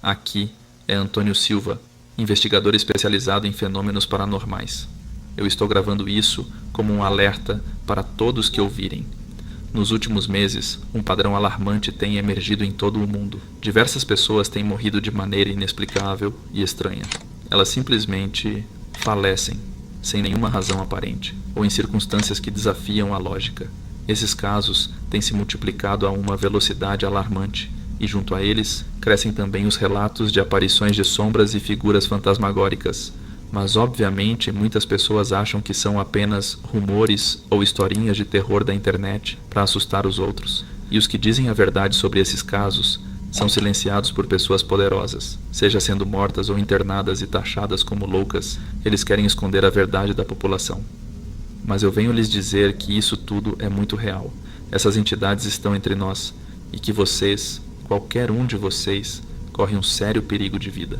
Aqui é Antônio Silva, investigador especializado em fenômenos paranormais. Eu estou gravando isso como um alerta para todos que ouvirem. Nos últimos meses, um padrão alarmante tem emergido em todo o mundo. Diversas pessoas têm morrido de maneira inexplicável e estranha. Elas simplesmente falecem, sem nenhuma razão aparente, ou em circunstâncias que desafiam a lógica. Esses casos têm se multiplicado a uma velocidade alarmante, e junto a eles crescem também os relatos de aparições de sombras e figuras fantasmagóricas. Mas, obviamente, muitas pessoas acham que são apenas rumores ou historinhas de terror da internet para assustar os outros. E os que dizem a verdade sobre esses casos são silenciados por pessoas poderosas. Seja sendo mortas ou internadas e taxadas como loucas, eles querem esconder a verdade da população. Mas eu venho lhes dizer que isso tudo é muito real. Essas entidades estão entre nós e que vocês, qualquer um de vocês, corre um sério perigo de vida.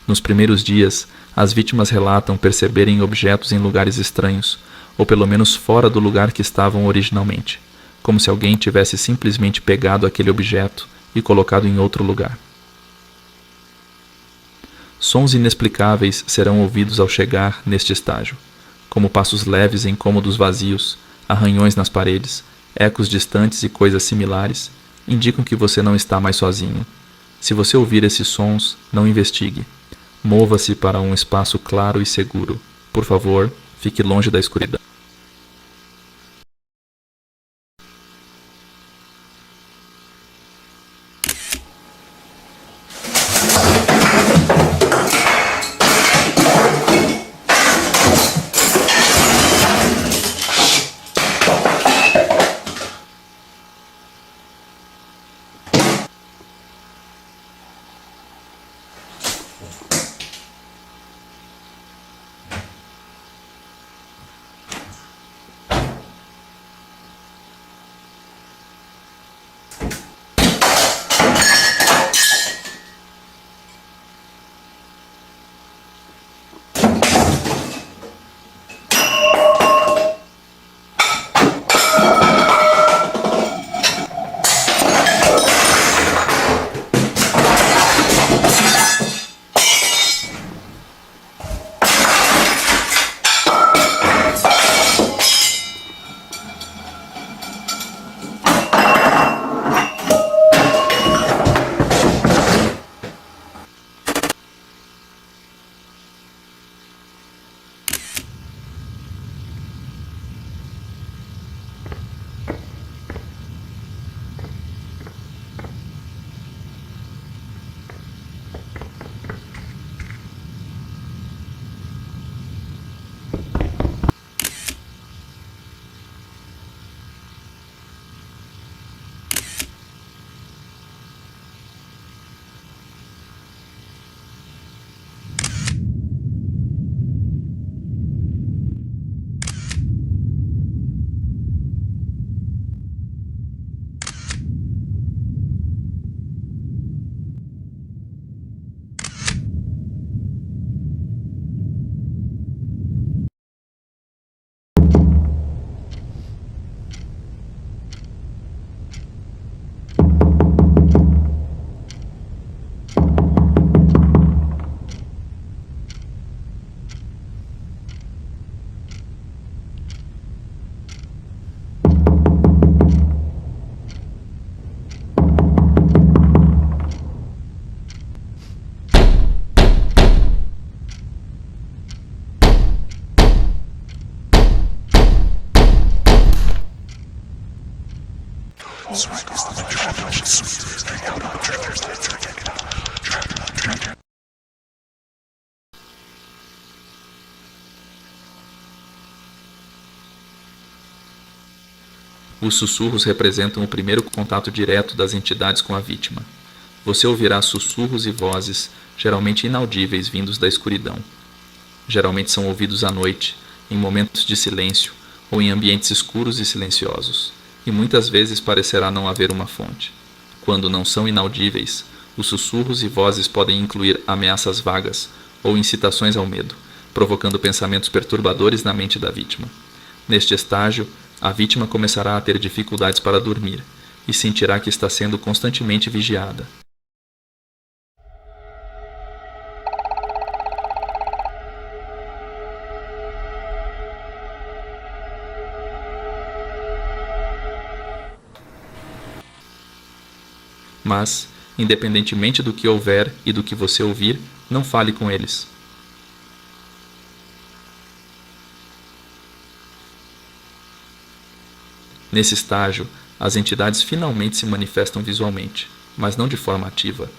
Nos primeiros dias, as vítimas relatam perceberem objetos em lugares estranhos, ou pelo menos fora do lugar que estavam originalmente, como se alguém tivesse simplesmente pegado aquele objeto e colocado em outro lugar. Sons inexplicáveis serão ouvidos ao chegar neste estágio, como passos leves em cômodos vazios, arranhões nas paredes, ecos distantes e coisas similares, indicam que você não está mais sozinho. Se você ouvir esses sons, não investigue. Mova-se para um espaço claro e seguro. Por favor, fique longe da escuridão. Os sussurros representam o primeiro contato direto das entidades com a vítima. Você ouvirá sussurros e vozes, geralmente inaudíveis, vindos da escuridão. Geralmente são ouvidos à noite, em momentos de silêncio ou em ambientes escuros e silenciosos, e muitas vezes parecerá não haver uma fonte. Quando não são inaudíveis, os sussurros e vozes podem incluir ameaças vagas ou incitações ao medo, provocando pensamentos perturbadores na mente da vítima. Neste estágio, a vítima começará a ter dificuldades para dormir e sentirá que está sendo constantemente vigiada. Mas, independentemente do que houver e do que você ouvir, não fale com eles. Nesse estágio, as entidades finalmente se manifestam visualmente, mas não de forma ativa.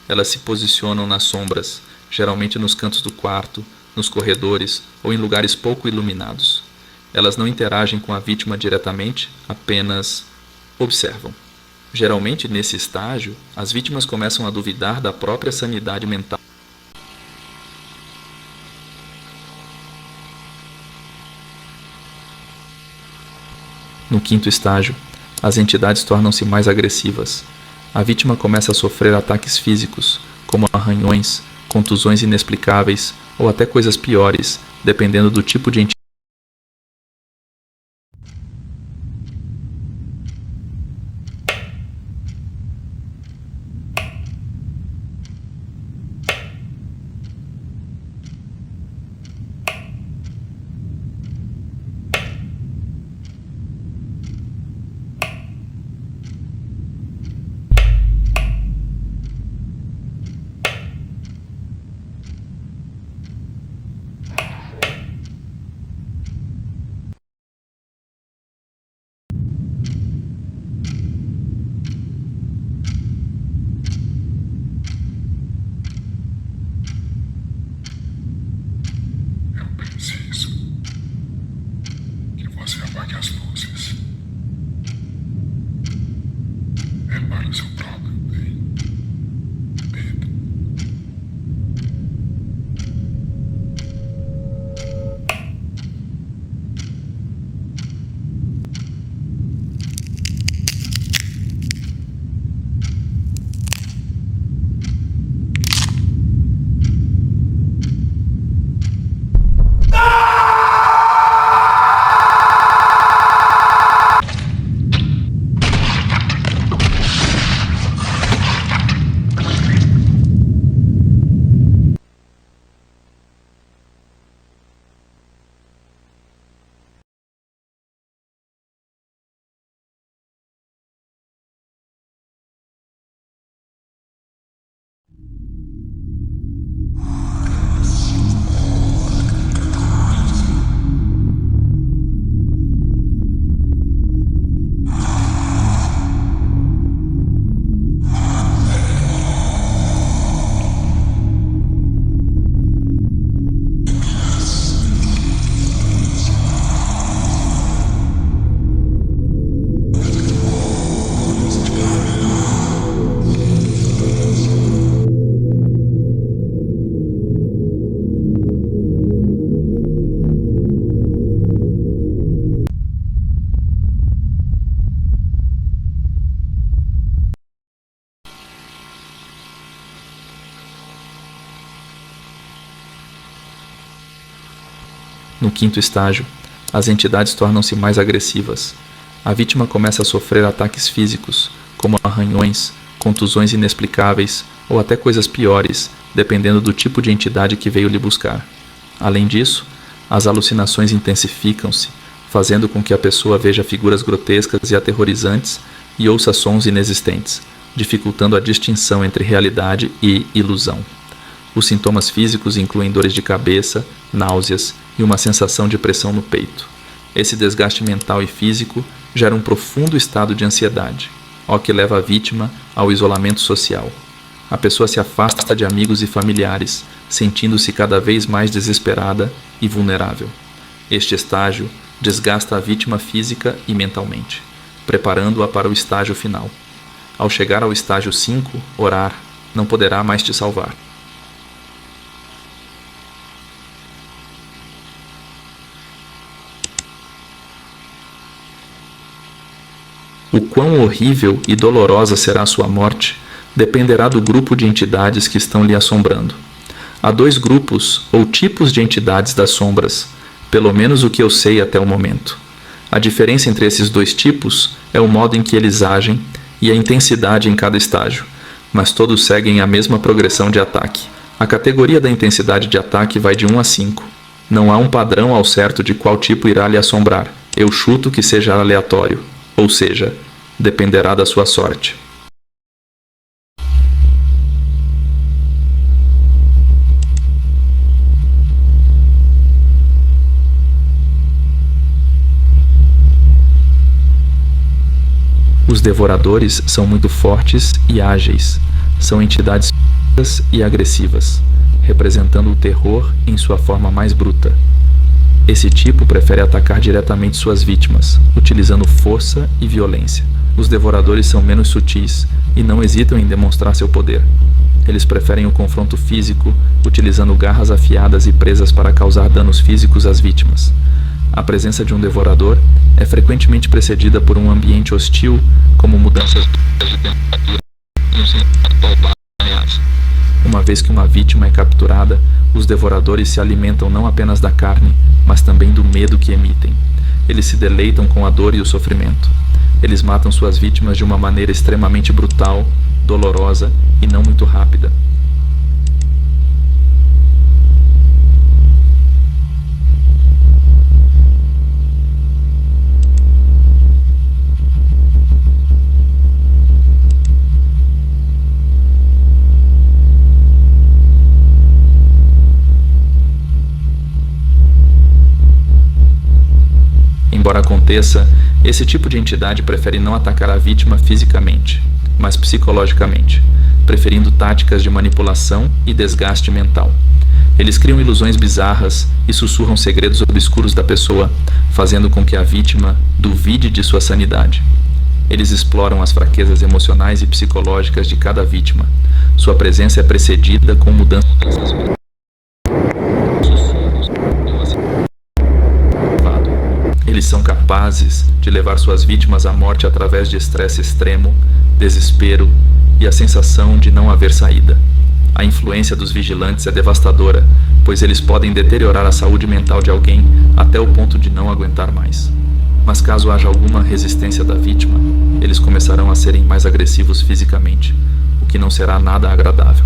Elas se posicionam nas sombras, geralmente nos cantos do quarto, nos corredores ou em lugares pouco iluminados. Elas não interagem com a vítima diretamente, apenas observam. Geralmente, nesse estágio, as vítimas começam a duvidar da própria sanidade mental. No quinto estágio, as entidades tornam-se mais agressivas. A vítima começa a sofrer ataques físicos, como arranhões, contusões inexplicáveis ou até coisas piores, dependendo do tipo de entidade. No quinto estágio, as entidades tornam-se mais agressivas. A vítima começa a sofrer ataques físicos, como arranhões, contusões inexplicáveis ou até coisas piores, dependendo do tipo de entidade que veio lhe buscar. Além disso, as alucinações intensificam-se, fazendo com que a pessoa veja figuras grotescas e aterrorizantes e ouça sons inexistentes, dificultando a distinção entre realidade e ilusão. Os sintomas físicos incluem dores de cabeça, náuseas e uma sensação de pressão no peito. Esse desgaste mental e físico gera um profundo estado de ansiedade, o que leva a vítima ao isolamento social. A pessoa se afasta de amigos e familiares, sentindo-se cada vez mais desesperada e vulnerável. Este estágio desgasta a vítima física e mentalmente, preparando-a para o estágio final. Ao chegar ao estágio 5, orar não poderá mais te salvar. O quão horrível e dolorosa será a sua morte dependerá do grupo de entidades que estão lhe assombrando. Há 2 grupos ou tipos de entidades das sombras, pelo menos o que eu sei até o momento. A diferença entre esses 2 tipos é o modo em que eles agem e a intensidade em cada estágio, mas todos seguem a mesma progressão de ataque. A categoria da intensidade de ataque vai de 1 a 5. Não há um padrão ao certo de qual tipo irá lhe assombrar. Eu chuto que seja aleatório, ou seja, dependerá da sua sorte. Os devoradores são muito fortes e ágeis. São entidades físicas e agressivas, representando o terror em sua forma mais bruta. Esse tipo prefere atacar diretamente suas vítimas, utilizando força e violência. Os devoradores são menos sutis e não hesitam em demonstrar seu poder. Eles preferem o confronto físico, utilizando garras afiadas e presas para causar danos físicos às vítimas. A presença de um devorador é frequentemente precedida por um ambiente hostil, como mudanças de temperatura e um sentimento ameaça. Uma vez que uma vítima é capturada, os devoradores se alimentam não apenas da carne, mas também do medo que emitem. Eles se deleitam com a dor e o sofrimento. Eles matam suas vítimas de uma maneira extremamente brutal, dolorosa e não muito rápida. Embora aconteça, esse tipo de entidade prefere não atacar a vítima fisicamente, mas psicologicamente, preferindo táticas de manipulação e desgaste mental. Eles criam ilusões bizarras e sussurram segredos obscuros da pessoa, fazendo com que a vítima duvide de sua sanidade. Eles exploram as fraquezas emocionais e psicológicas de cada vítima. Sua presença é precedida com mudanças. Eles são capazes de levar suas vítimas à morte através de estresse extremo, desespero e a sensação de não haver saída. A influência dos vigilantes é devastadora, pois eles podem deteriorar a saúde mental de alguém até o ponto de não aguentar mais. Mas caso haja alguma resistência da vítima, eles começarão a serem mais agressivos fisicamente, o que não será nada agradável.